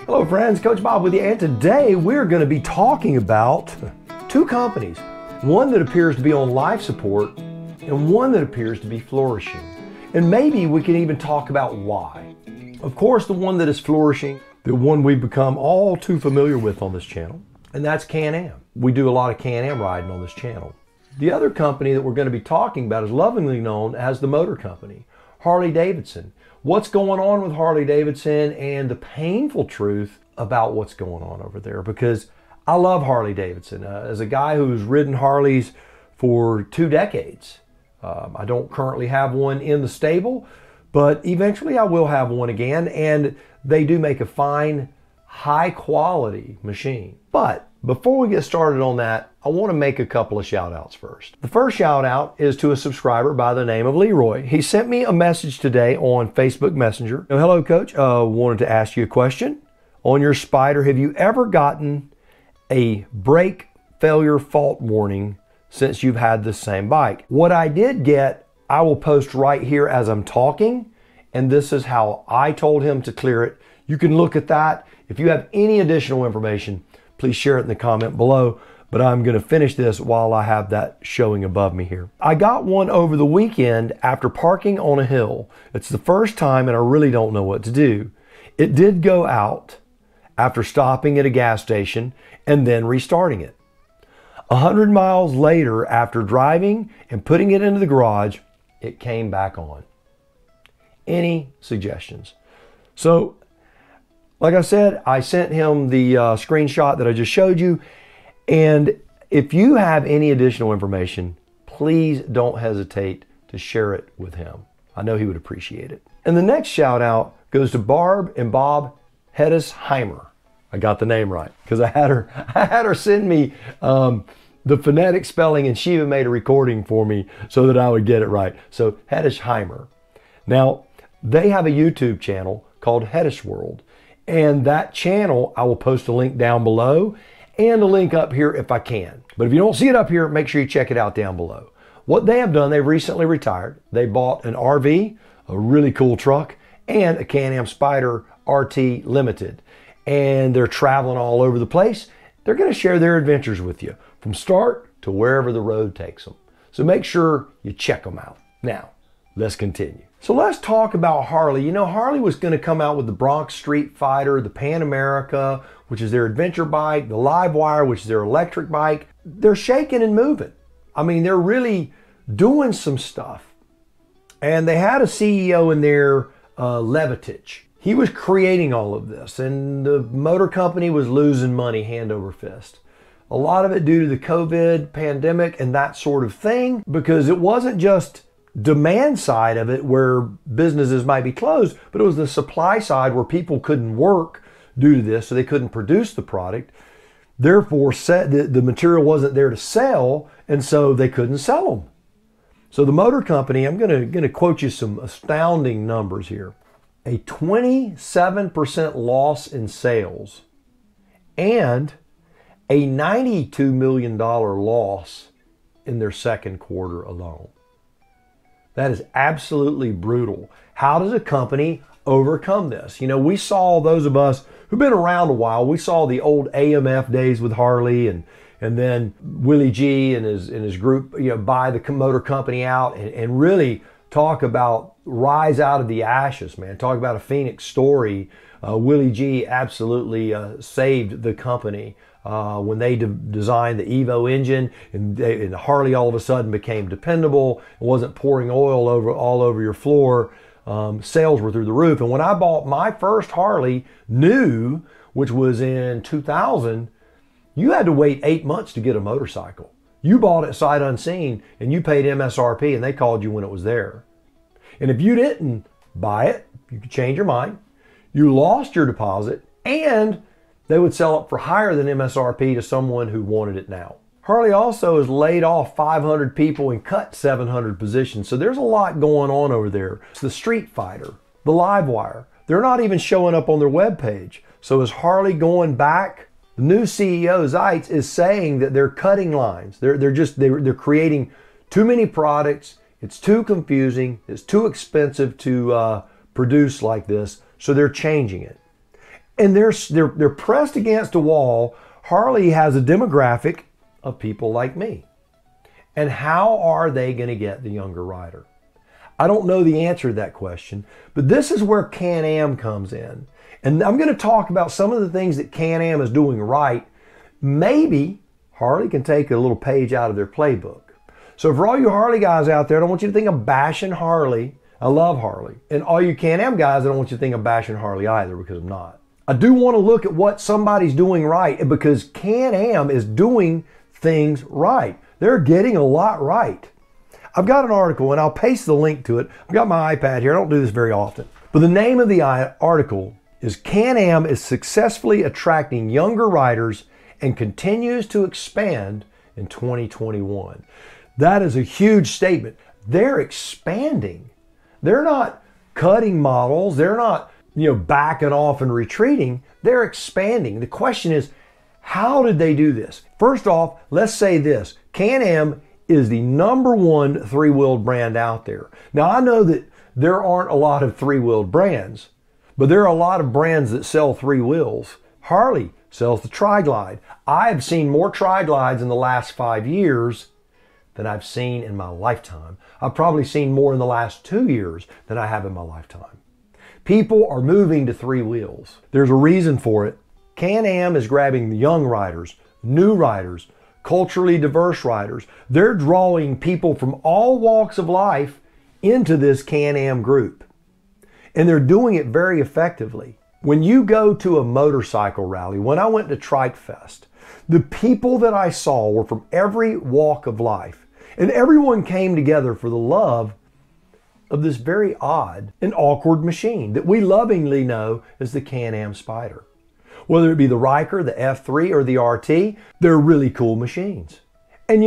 Hello friends, Coach Bob with you, and today we're going to be talking about two companies. One that appears to be on life support and one that appears to be flourishing. And maybe we can even talk about why. Of course, the one that is flourishing, the one we've become all too familiar with on this channel, and that's CanAm. We do a lot of CanAm riding on this channel. The other company that we're going to be talking about is lovingly known as the Motor Company, Harley Davidson. What's going on with Harley Davidson and the painful truth about what's going on over there, because I love Harley Davidson. As a guy who's ridden Harleys for 2 decades, I don't currently have one in the stable, but eventually I will have one again, and they do make a fine, high quality machine. But before we get started on that, I want to make a couple of shout outs first. The first shout out is to a subscriber by the name of Leroy. He sent me a message today on Facebook Messenger. Hello Coach, wanted to ask you a question. On your Spyder, have you ever gotten a brake failure fault warning since you've had the same bike? What I did get, I will post right here as I'm talking, and this is how I told him to clear it. You can look at that. If you have any additional information, please share it in the comment below, but I'm going to finish this while I have that showing above me here. I got one over the weekend after parking on a hill. It's the first time and I really don't know what to do. It did go out after stopping at a gas station and then restarting it. 100 miles later, after driving and putting it into the garage, it came back on. Any suggestions? So, like I said, I sent him the screenshot that I just showed you. And if you have any additional information, please don't hesitate to share it with him. I know he would appreciate it. And the next shout out goes to Barb and Bob Hedesheimer. I got the name right because I had her send me the phonetic spelling, and she even made a recording for me so that I would get it right. So Hedesheimer. Now, they have a YouTube channel called Hedesh World. And that channel, I will post a link down below and a link up here if I can. But if you don't see it up here, make sure you check it out down below. What they have done, they've recently retired. They bought an RV, a really cool truck, and a CanAm Spyder RT Limited. And they're traveling all over the place. They're going to share their adventures with you from start to wherever the road takes them. So make sure you check them out. Now, let's continue. So let's talk about Harley. You know, Harley was going to come out with the Bronx Street Fighter, the Pan America, which is their adventure bike, the Livewire, which is their electric bike. They're shaking and moving. I mean, they're really doing some stuff. And they had a CEO in there, Levitich. He was creating all of this, and the motor company was losing money hand over fist. A lot of it due to the COVID pandemic and that sort of thing, because it wasn't just demand side of it where businesses might be closed, but it was the supply side where people couldn't work due to this, so they couldn't produce the product. Therefore, the material wasn't there to sell, and so they couldn't sell them. So the motor company, I'm going to quote you some astounding numbers here. A 27% loss in sales and a $92 million loss in their second quarter alone. That is absolutely brutal. How does a company overcome this? You know, we saw, those of us who've been around a while, we saw the old AMF days with Harley, and then Willie G and his group, you know, buy the motor company out and really talk about rise out of the ashes, man. Talk about a Phoenix story. Willie G absolutely saved the company when they designed the Evo engine, and Harley all of a sudden became dependable. It wasn't pouring oil all over your floor. Sales were through the roof. And when I bought my first Harley new, which was in 2000, you had to wait 8 months to get a motorcycle. You bought it sight unseen, and you paid MSRP, and they called you when it was there. And if you didn't buy it, you could change your mind. You lost your deposit, and they would sell it for higher than MSRP to someone who wanted it now. Harley also has laid off 500 people and cut 700 positions. So there's a lot going on over there. It's the Street Fighter, the Livewire. They're not even showing up on their webpage. So is Harley going back? The new CEO, Zeitz, is saying that they're cutting lines. They're creating too many products. It's too confusing. It's too expensive to produce like this. So they're changing it. And they're pressed against a wall. Harley has a demographic of people like me. And how are they going to get the younger rider? I don't know the answer to that question, but this is where CanAm comes in. And I'm going to talk about some of the things that CanAm is doing right. Maybe Harley can take a little page out of their playbook. So for all you Harley guys out there, I don't want you to think of bashing Harley. I love Harley. And all you CanAm guys, I don't want you to think of bashing Harley either, because I'm not. I do want to look at what somebody's doing right, because CanAm is doing things right. They're getting a lot right. I've got an article, and I'll paste the link to it. I've got my iPad here. I don't do this very often. But the name of the article is CanAm is successfully attracting younger riders and continues to expand in 2021. That is a huge statement. They're expanding. They're not cutting models. They're not, backing off and retreating. They're expanding. The question is, how did they do this? First off, let's say this. CanAm is the #1 three-wheeled brand out there. Now, I know that there aren't a lot of three-wheeled brands, but there are a lot of brands that sell three wheels. Harley sells the Tri-Glide. I've seen more Tri-Glides in the last 5 years than I've seen in my lifetime. I've probably seen more in the last 2 years than I have in my lifetime. People are moving to three wheels. There's a reason for it. CanAm is grabbing the young riders, new riders, culturally diverse riders. They're drawing people from all walks of life into this CanAm group. And they're doing it very effectively. When you go to a motorcycle rally, when I went to Trike Fest, the people that I saw were from every walk of life. And everyone came together for the love of this very odd and awkward machine that we lovingly know as the CanAm Spyder. Whether it be the Ryder, the F3, or the RT, they're really cool machines. And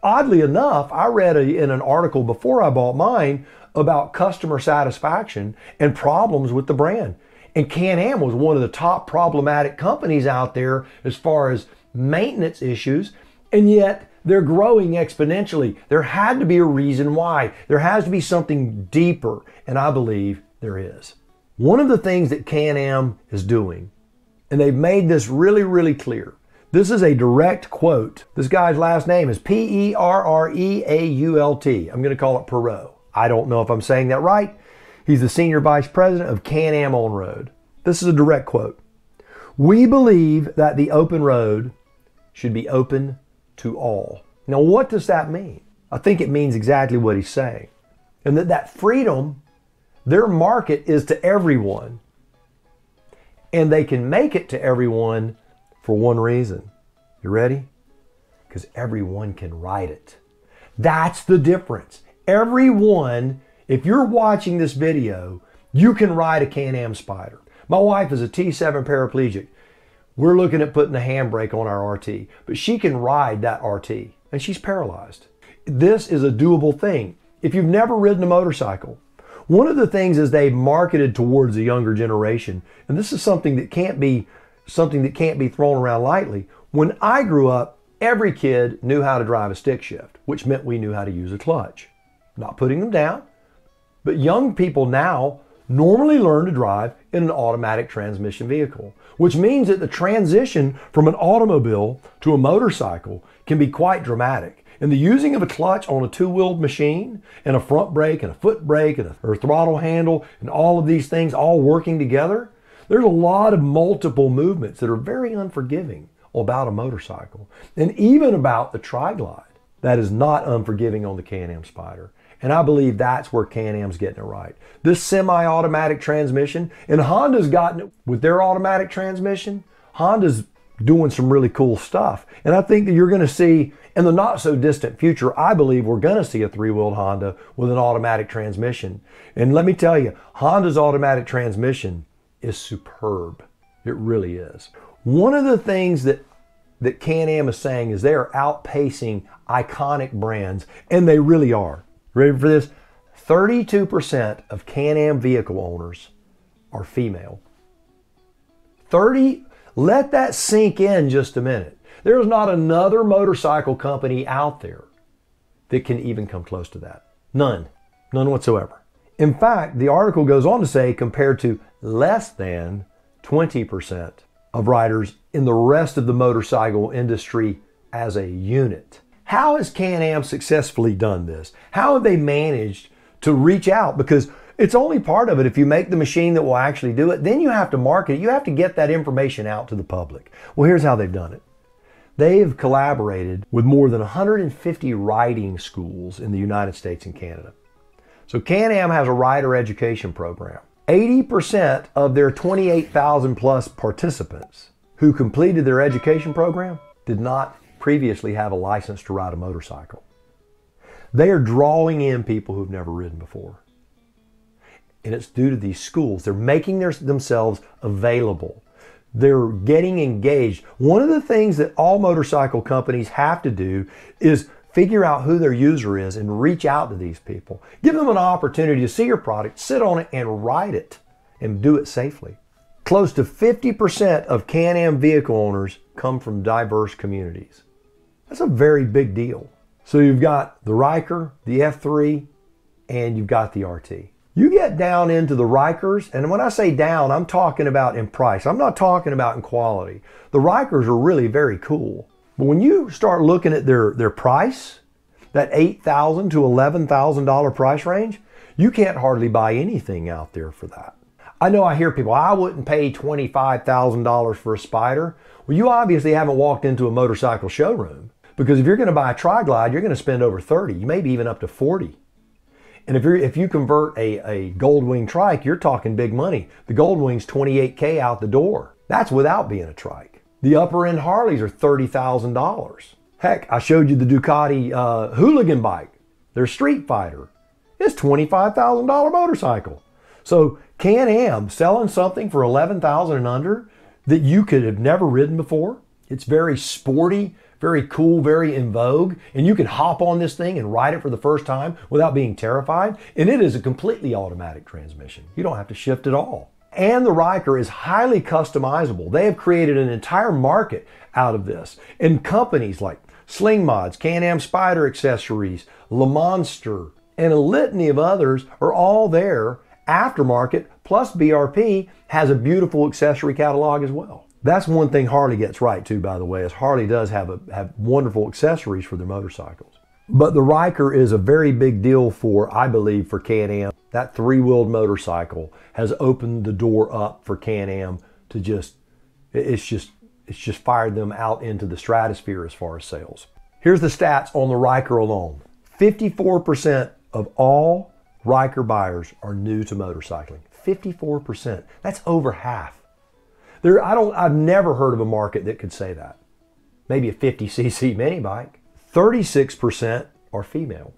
oddly enough, I read in an article before I bought mine about customer satisfaction and problems with the brand. And CanAm was one of the top problematic companies out there as far as maintenance issues, and yet they're growing exponentially. There had to be a reason why. There has to be something deeper, and I believe there is. One of the things that CanAm is doing, and they've made this really, really clear. This is a direct quote. This guy's last name is Perreault. I'm going to call it Perreault. I don't know if I'm saying that right. He's the Senior Vice President of CanAm On-Road. This is a direct quote. "We believe that the open road should be open to all." Now, what does that mean? I think it means exactly what he's saying. And that freedom, their market is to everyone. And they can make it to everyone for one reason. You ready? Because everyone can ride it. That's the difference. Everyone, if you're watching this video, you can ride a CanAm Spyder. My wife is a T7 paraplegic. We're looking at putting a handbrake on our RT, but she can ride that RT, and she's paralyzed. This is a doable thing. If you've never ridden a motorcycle, one of the things is they marketed towards the younger generation, and this is something that can't be thrown around lightly. When I grew up, every kid knew how to drive a stick shift, which meant we knew how to use a clutch. Not putting them down, but young people now normally learn to drive in an automatic transmission vehicle, which means that the transition from an automobile to a motorcycle can be quite dramatic. And the using of a clutch on a two-wheeled machine and a front brake and a foot brake and a throttle handle and all of these things all working together, there's a lot of multiple movements that are very unforgiving about a motorcycle. And even about the Tri-Glide, that is not unforgiving on the CanAm Spyder. And I believe that's where CanAm's getting it right. This semi-automatic transmission, and Honda's gotten it with their automatic transmission. Honda's doing some really cool stuff. And I think that you're going to see, in the not so distant future, I believe we're going to see a three-wheeled Honda with an automatic transmission. And let me tell you, Honda's automatic transmission is superb. It really is. One of the things that CanAm is saying is they are outpacing iconic brands, and they really are. Ready for this? 32% of CanAm vehicle owners are female. Let that sink in just a minute. There's not another motorcycle company out there that can even come close to that. None. None whatsoever. In fact, the article goes on to say compared to less than 20% of riders in the rest of the motorcycle industry as a unit. How has CanAm successfully done this? How have they managed to reach out? Because it's only part of it. If you make the machine that will actually do it, then you have to market it. You have to get that information out to the public. Well, here's how they've done it. They've collaborated with more than 150 riding schools in the United States and Canada. So CanAm has a rider education program. 80% of their 28,000 plus participants who completed their education program did not previously have a license to ride a motorcycle. They are drawing in people who've never ridden before. And it's due to these schools. They're making themselves available. They're getting engaged. One of the things that all motorcycle companies have to do is figure out who their user is and reach out to these people. Give them an opportunity to see your product, sit on it, and ride it, and do it safely. Close to 50% of CanAm vehicle owners come from diverse communities. That's a very big deal. So you've got the Ryder, the F3, and you've got the RT. You get down into the Rykers, and when I say down, I'm talking about in price. I'm not talking about in quality. The Rykers are really very cool. But when you start looking at their price, that $8,000 to $11,000 price range, you can't hardly buy anything out there for that. I know I hear people, I wouldn't pay $25,000 for a Spyder. Well, you obviously haven't walked into a motorcycle showroom, because if you're going to buy a Tri-Glide, you're going to spend over 30, maybe even up to 40. And if you convert a Goldwing trike, you're talking big money. The Goldwing's $28K out the door. That's without being a trike. The upper end Harleys are $30,000. Heck, I showed you the Ducati Hooligan bike. Their Street Fighter. It's $25,000 motorcycle. So CanAm selling something for $11,000 and under that you could have never ridden before. It's very sporty, very cool, very in vogue, and you can hop on this thing and ride it for the first time without being terrified. And it is a completely automatic transmission. You don't have to shift at all. And the Ryder is highly customizable. They have created an entire market out of this. And companies like Sling Mods, CanAm Spyder Accessories, Le Monster, and a litany of others are all there. Aftermarket plus BRP has a beautiful accessory catalog as well. That's one thing Harley gets right too, by the way, is Harley does have wonderful accessories for their motorcycles. But the Ryder is a very big deal for, I believe, for CanAm. That three-wheeled motorcycle has opened the door up for CanAm to it's just fired them out into the stratosphere as far as sales. Here's the stats on the Ryder alone. 54% of all Ryder buyers are new to motorcycling. 54%. That's over half. I've never heard of a market that could say that. Maybe a 50cc mini bike. 36% are female.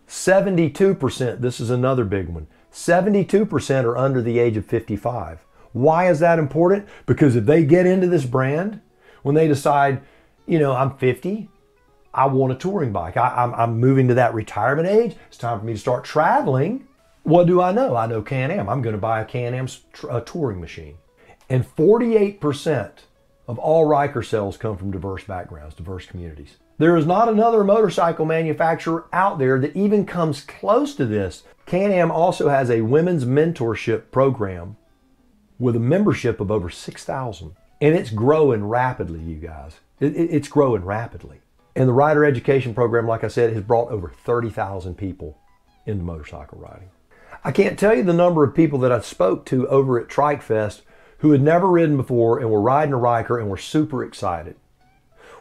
72%, this is another big one, 72% are under the age of 55. Why is that important? Because if they get into this brand, when they decide, you know, I'm 50, I want a touring bike. I'm moving to that retirement age. It's time for me to start traveling. What do I know? I know CanAm. I'm going to buy a CanAm touring machine. And 48% of all Ryder sales come from diverse backgrounds, diverse communities. There is not another motorcycle manufacturer out there that even comes close to this. CanAm also has a women's mentorship program with a membership of over 6,000. And it's growing rapidly, you guys. It's growing rapidly. And the Ryder education program, like I said, has brought over 30,000 people into motorcycle riding. I can't tell you the number of people that I spoke to over at Trike Fest who had never ridden before and were riding a Ryder and were super excited.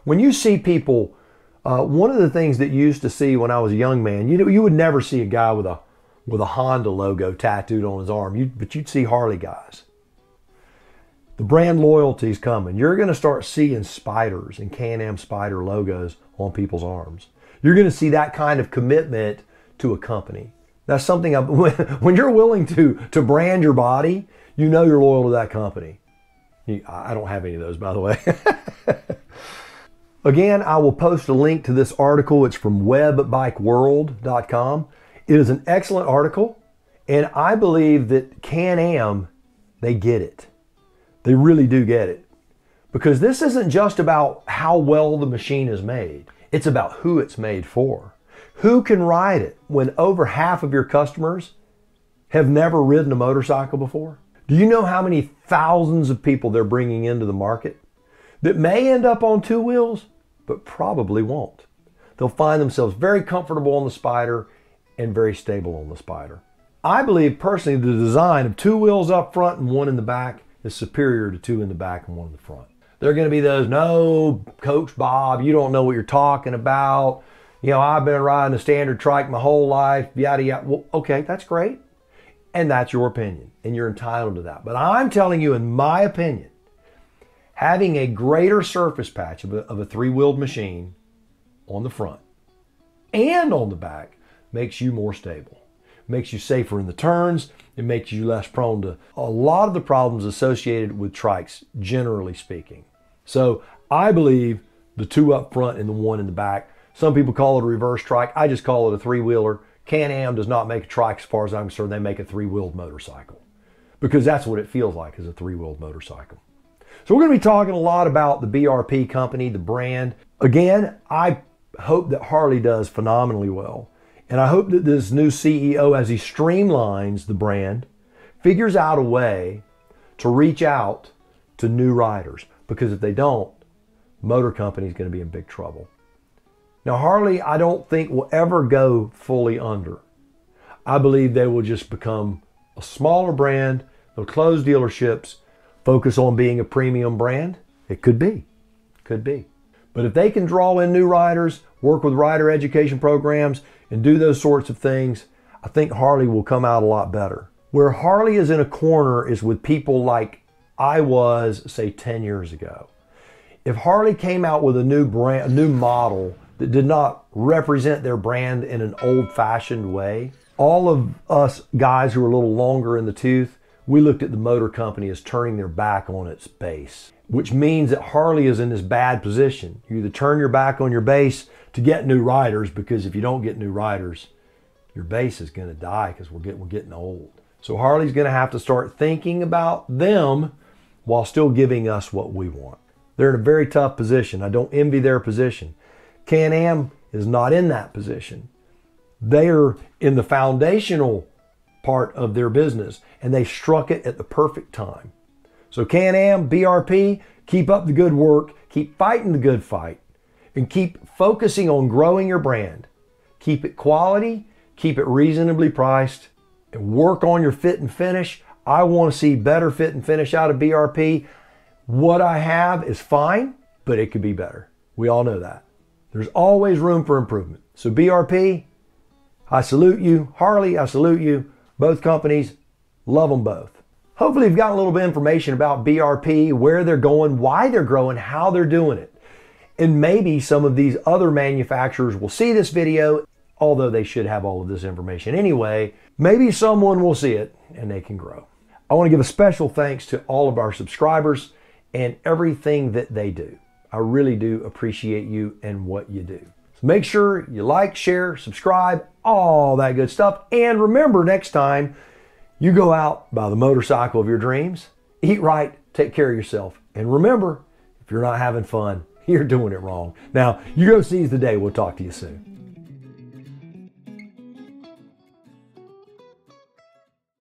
When you see people, one of the things that you used to see when I was a young man, you would never see a guy with a Honda logo tattooed on his arm, but you'd see Harley guys. The brand loyalty is coming. You're going to start seeing Spyders and CanAm Spyder logos on people's arms. You're going to see that kind of commitment to a company. That's something, when you're willing to brand your body, you know you're loyal to that company. I don't have any of those, by the way. Again, I will post a link to this article. It's from webbikeworld.com. It is an excellent article, and I believe that CanAm, they get it. They really do get it. Because this isn't just about how well the machine is made. It's about who it's made for. Who can ride it when over half of your customers have never ridden a motorcycle before? Do you know how many thousands of people they're bringing into the market that may end up on two wheels, but probably won't? They'll find themselves very comfortable on the Spyder and very stable on the Spyder. I believe personally the design of two wheels up front and one in the back is superior to two in the back and one in the front. There are going to be those, no, Coach Bob, you don't know what you're talking about. You know, I've been riding a standard trike my whole life, yada, yada. Well, okay, that's great. And that's your opinion, and you're entitled to that. But I'm telling you, in my opinion, having a greater surface patch of a three-wheeled machine on the front and on the back makes you more stable. Makes you safer in the turns. It makes you less prone to a lot of the problems associated with trikes, generally speaking. So I believe the two up front and the one in the back. Some people call it a reverse trike. I just call it a three-wheeler. CanAm does not make a trike as far as I'm concerned. They make a three-wheeled motorcycle because that's what it feels like, is a three-wheeled motorcycle. So we're going to be talking a lot about the BRP company, the brand. Again, I hope that Harley does phenomenally well. And I hope that this new CEO, as he streamlines the brand, figures out a way to reach out to new riders. Because if they don't, motor company is going to be in big trouble. Now, Harley, I don't think will ever go fully under. I believe they will just become a smaller brand. They'll close dealerships, focus on being a premium brand. It could be. Could be. But if they can draw in new riders, work with rider education programs, and do those sorts of things, I think Harley will come out a lot better. Where Harley is in a corner is with people like I was, say, 10 years ago. If Harley came out with a new brand, a new model that did not represent their brand in an old-fashioned way, all of us guys who are a little longer in the tooth, we looked at the motor company as turning their back on its base, which means that Harley is in this bad position. You either turn your back on your base to get new riders, because if you don't get new riders, your base is going to die because we're getting old. So Harley's going to have to start thinking about them while still giving us what we want. They're in a very tough position. I don't envy their position. CanAm is not in that position. They're in the foundational part of their business, and they struck it at the perfect time. So CanAm, BRP, keep up the good work, keep fighting the good fight, and keep focusing on growing your brand. Keep it quality, keep it reasonably priced, and work on your fit and finish. I want to see better fit and finish out of BRP. What I have is fine, but it could be better. We all know that. There's always room for improvement. So BRP, I salute you. Harley, I salute you. Both companies, love them both. Hopefully you've got a little bit of information about BRP, where they're going, why they're growing, how they're doing it. And maybe some of these other manufacturers will see this video, although they should have all of this information anyway. Maybe someone will see it and they can grow. I want to give a special thanks to all of our subscribers and everything that they do. I really do appreciate you and what you do. So make sure you like, share, subscribe, all that good stuff. And remember, next time you go out by the motorcycle of your dreams, eat right, take care of yourself. And remember, if you're not having fun, you're doing it wrong. Now, you go seize the day. We'll talk to you soon.